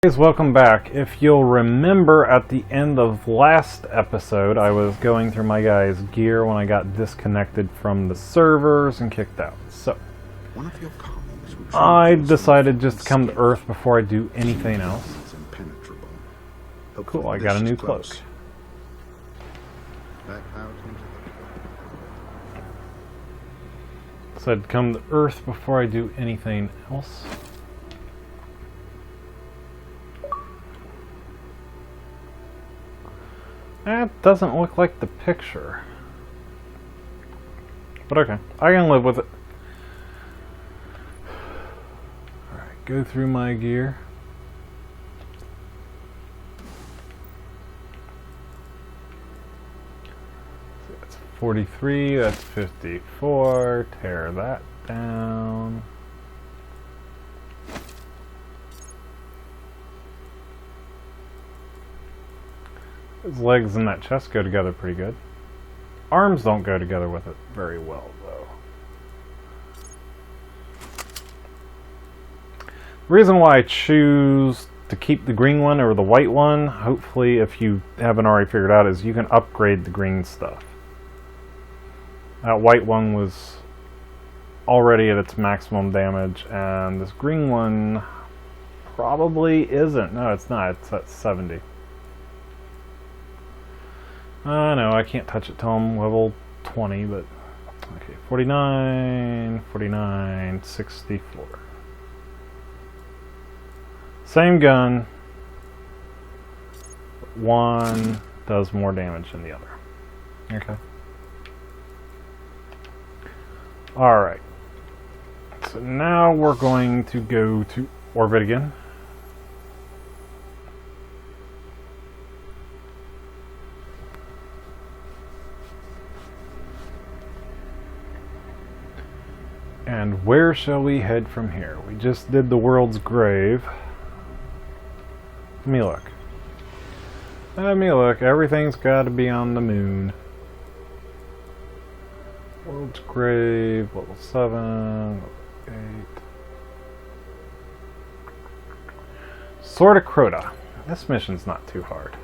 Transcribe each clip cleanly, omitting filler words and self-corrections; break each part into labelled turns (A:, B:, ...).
A: Guys, welcome back. If you'll remember at the end of last episode, I was going through my guy's gear when I got disconnected from the servers and kicked out. So, I decided just to come to Earth before I do anything else. Cool, I got a new cloak. So I'd come to Earth before I do anything else. That doesn't look like the picture. But okay, I can live with it. Alright, go through my gear. So that's 43, that's 54. Tear that down. His legs and that chest go together pretty good. Arms don't go together with it very well, though. The reason why I choose to keep the green one over the white one, hopefully if you haven't already figured out, is you can upgrade the green stuff. That white one was already at its maximum damage, and this green one probably isn't. No, it's not. It's at 70. No, I can't touch it till I'm level 20, but... Okay, 49, 49, 64. Same gun. One does more damage than the other. Okay. Alright. So now we're going to go to orbit again. And where shall we head from here? We just did the world's grave. Let me look. Let me look. Everything's got to be on the moon. World's grave, level 7, level 8. Sword of Crota. This mission's not too hard.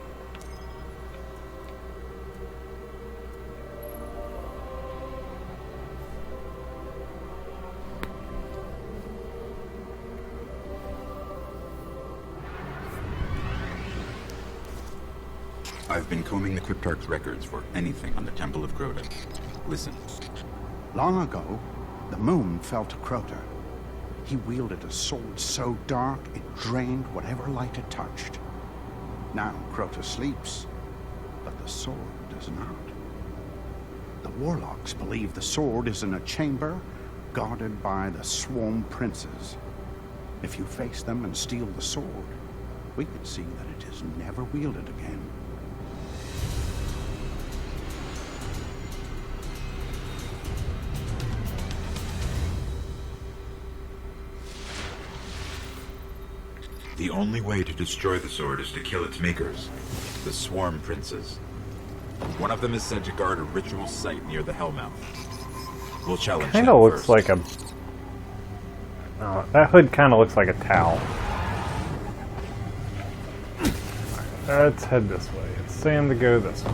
B: I've been combing the Cryptarch's records for anything on the Temple of Crota. Listen.
C: Long ago, the moon fell to Crota. He wielded a sword so dark it drained whatever light it touched. Now Crota sleeps, but the sword does not. The warlocks believe the sword is in a chamber guarded by the Swarm Princes. If you face them and steal the sword, we could see that it is never wielded again.
B: The only way to destroy the sword is to kill its makers, the Swarm Princes. One of them is said to guard a ritual site near the Hellmouth. We'll challenge him
A: Kinda looks
B: first.
A: like a... that hood kinda looks like a towel. Alright, let's head this way. It's saying to go this way.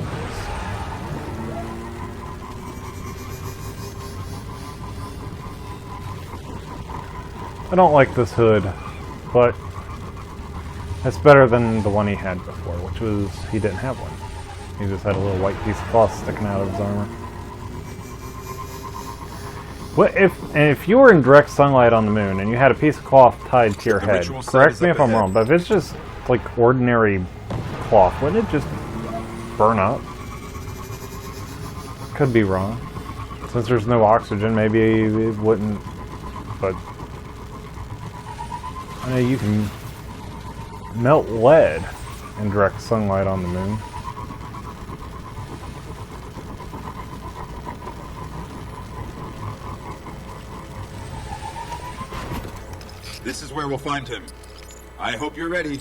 A: I don't like this hood, but it's better than the one he had before, which was he didn't have one. He just had a little white piece of cloth sticking out of his armor. What if you were in direct sunlight on the moon and you had a piece of cloth tied to your head? Correct me if I'm wrong, but if it's just like ordinary cloth, wouldn't it just burn up? Could be wrong. Since there's no oxygen, maybe it wouldn't. But I know you can melt lead in direct sunlight on the moon.
B: This is where we'll find him. I hope you're ready.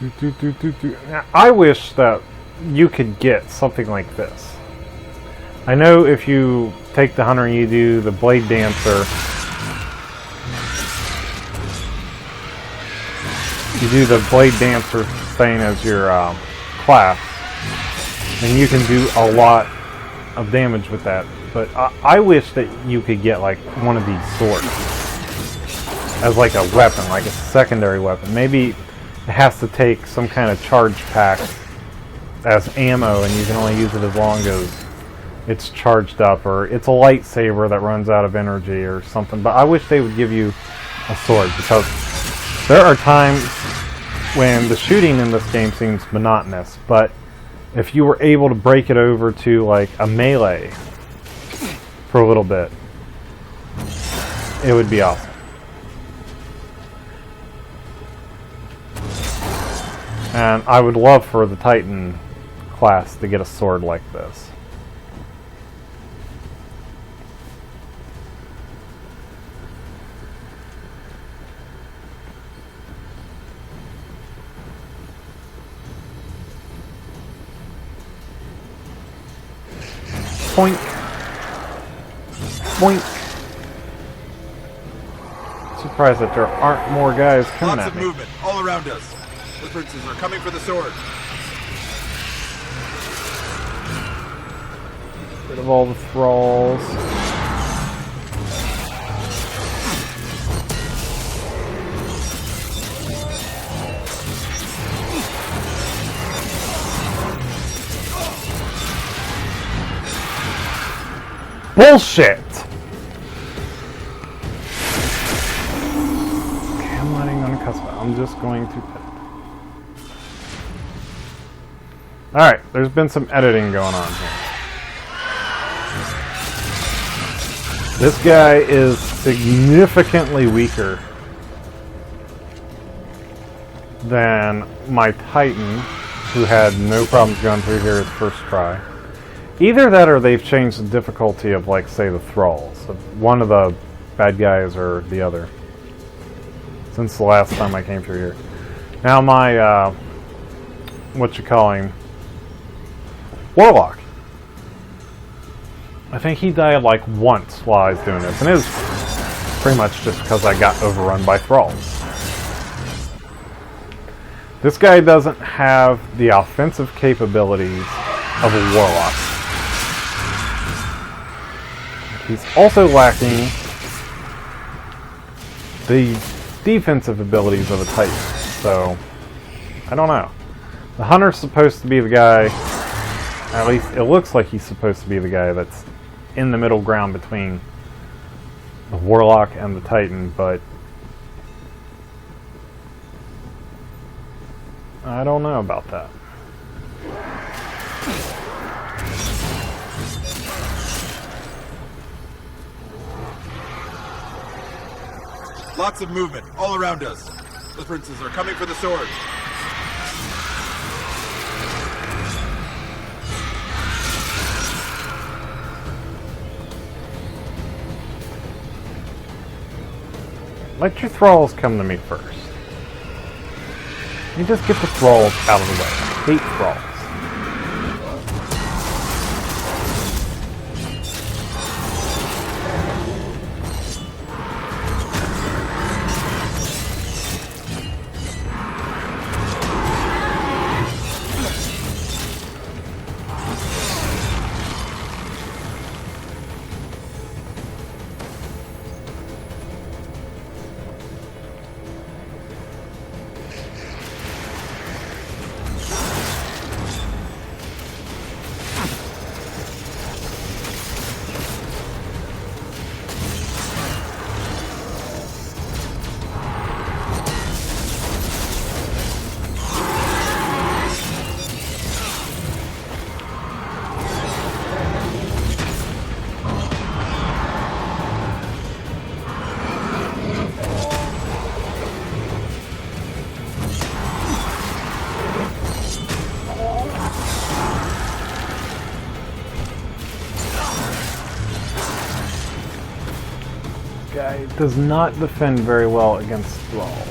A: Now, I wish that you could get something like this. I know if you take the hunter and you do the blade dancer, you do the blade dancer thing as your class, and you can do a lot of damage with that. But I wish that you could get like one of these swords as like a weapon, like a secondary weapon. Maybe it has to take some kind of charge pack as ammo, and you can only use it as long as it's charged up, or it's a lightsaber that runs out of energy or something. But I wish they would give you a sword, because there are times when the shooting in this game seems monotonous, but if you were able to break it over to like a melee for a little bit, it would be awesome. And I would love for the Titan class to get a sword like this. Point. Point. Surprised that there aren't more guys coming
B: Lots
A: at
B: of
A: me.
B: movement all around us. The princes are coming for the sword.
A: Rid of all the thralls. Bullshit! Okay, I'm not even gonna cuss about it. I'm just going to pet it. Alright, there's been some editing going on here. This guy is significantly weaker than my Titan, who had no problems going through here his first try. Either that, or they've changed the difficulty of, like, say, the thralls. One of the bad guys or the other. Since the last time I came through here. Now my, what you call him? Warlock. I think he died, like, once while I was doing this. And it was pretty much just because I got overrun by thralls. This guy doesn't have the offensive capabilities of a warlock. He's also lacking the defensive abilities of a Titan. So, I don't know. The Hunter's supposed to be the guy, at least it looks like he's supposed to be the guy that's in the middle ground between the Warlock and the Titan, but I don't know about that.
B: Lots of movement all around us. The princes are coming for the sword.
A: Let your thralls come to me first. You just get the thralls out of the way. I hate thralls. Guy does not defend very well against thralls.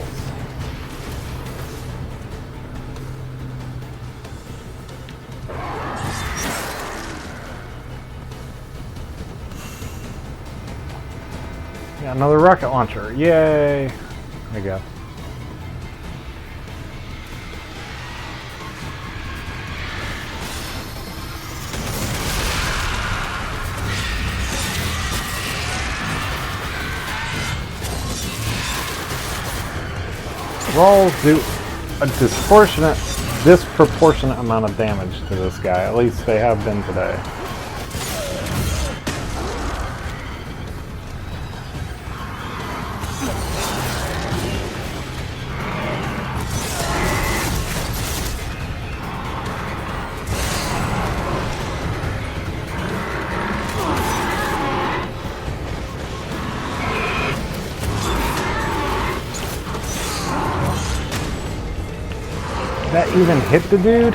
A: Got another rocket launcher. Yay! There you go. Rolls do a disproportionate amount of damage to this guy. At least they have been today. That even hit the dude?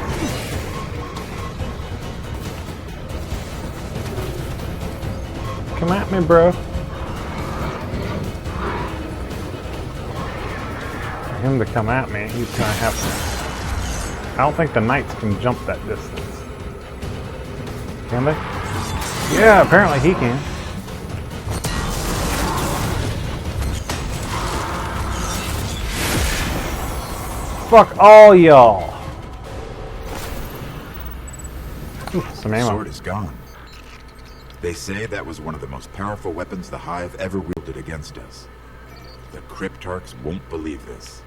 A: Come at me, bro. For him to come at me, he's gonna have to... I don't think the knights can jump that distance. Can they? Yeah, apparently he can. Fuck all y'all. Some
B: The
A: ammo.
B: sword is gone. They say that was one of the most powerful weapons the Hive ever wielded against us. The Cryptarchs won't believe this.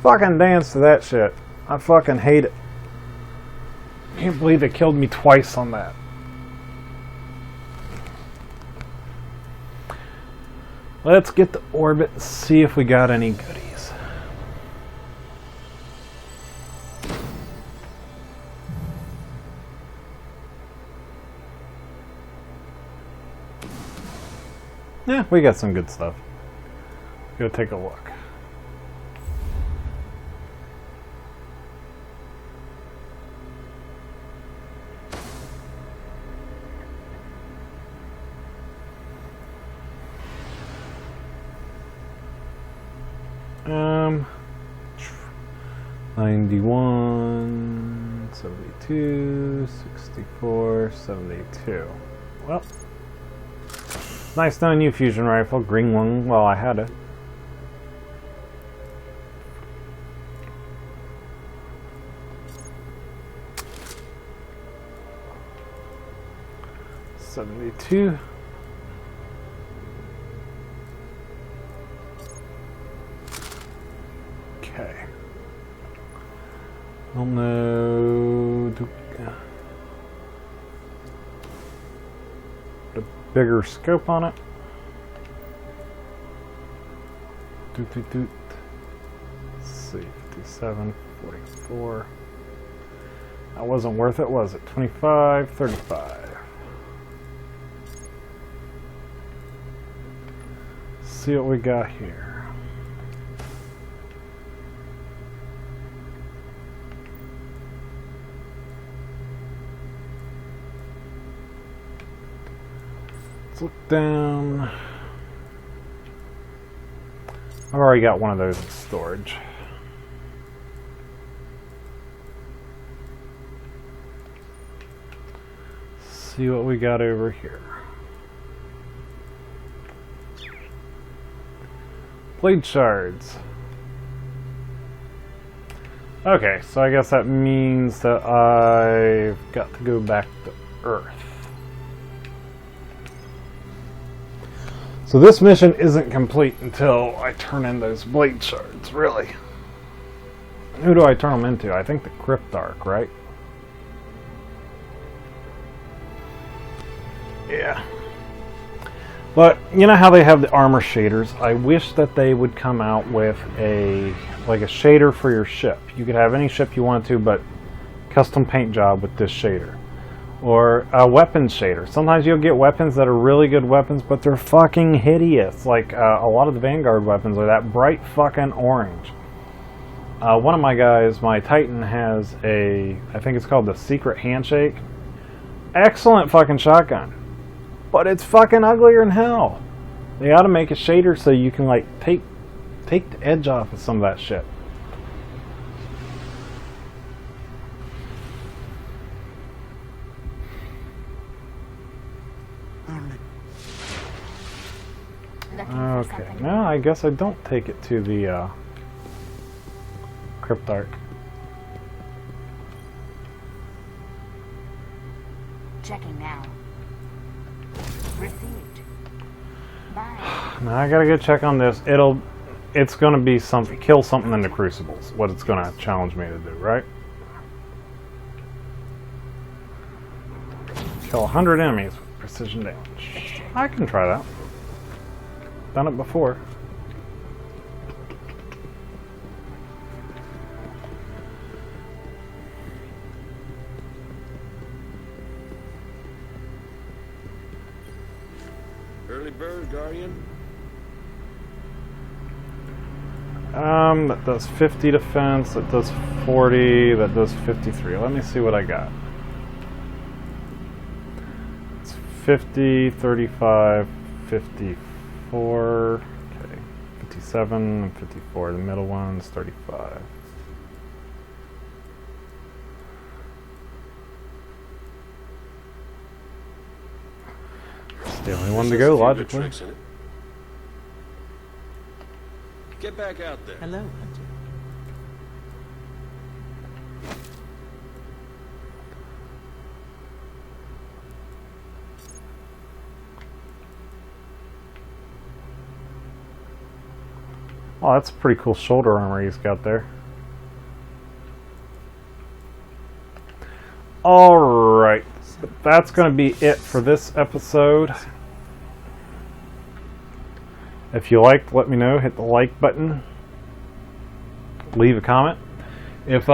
A: Fucking dance to that shit. I fucking hate it. Can't believe they killed me twice on that. Let's get the orbit and see if we got any goodies. Yeah, we got some good stuff. Go take a look. Um, 91, 72, 64, 72. Well, nice knowing you, fusion rifle. Green one while I had it. $72. Okay. I don't know. Put a bigger scope on it. Let's see, 57, 44. That wasn't worth it, was it? 25, 35. See what we got here. Let's look down. I've already got one of those in storage. See what we got over here. Blade shards. Okay, so I guess that means that I've got to go back to Earth. So this mission isn't complete until I turn in those blade shards, really. Who do I turn them into? I think the Cryptarch, right? Yeah. But you know how they have the armor shaders? I wish that they would come out with a shader for your ship. You could have any ship you want to, but custom paint job with this shader. Or a weapons shader. Sometimes you'll get weapons that are really good weapons, but they're fucking hideous. Like a lot of the Vanguard weapons are that bright fucking orange. One of my guys, my Titan, has I think it's called the Secret Handshake. Excellent fucking shotgun. But it's fucking uglier than hell. They ought to make a shader so you can like take the edge off of some of that shit.
C: Only
D: Looking for
A: Okay,
D: something.
A: no, I guess I don't take it to the Cryptarch.
D: Checking now. Received. Bye.
A: Now I gotta go check on this. It's gonna be something, kill something in the crucibles. What it's gonna challenge me to do, right? Kill 100 enemies with precision damage. I can try that. Done it before.
E: Early bird, Guardian.
A: That does 50 defense, that does 40, that does 53. Let me see what I got. It's 50, 35, 54, okay, 57 and 54. The middle one's 35. It's the only one to go, logically.
E: Tricks in it. Get back out there.
F: Hello, Hunter.
A: Oh, that's pretty cool shoulder armor he's got there. Alright, that's going to be it for this episode. If you liked, let me know. Hit the like button. Leave a comment. If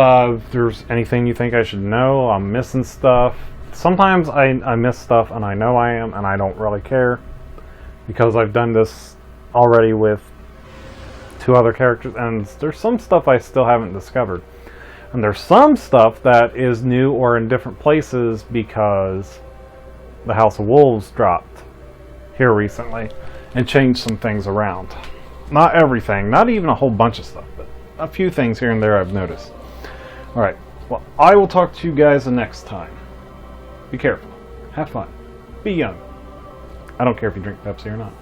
A: there's anything you think I should know, I'm missing stuff. Sometimes I miss stuff and I know I am, and I don't really care. Because I've done this already with 2 other characters, and there's some stuff I still haven't discovered. And there's some stuff that is new or in different places because the House of Wolves dropped here recently and changed some things around. Not everything, not even a whole bunch of stuff, but a few things here and there I've noticed. Alright, well, I will talk to you guys the next time. Be careful. Have fun. Be young. I don't care if you drink Pepsi or not.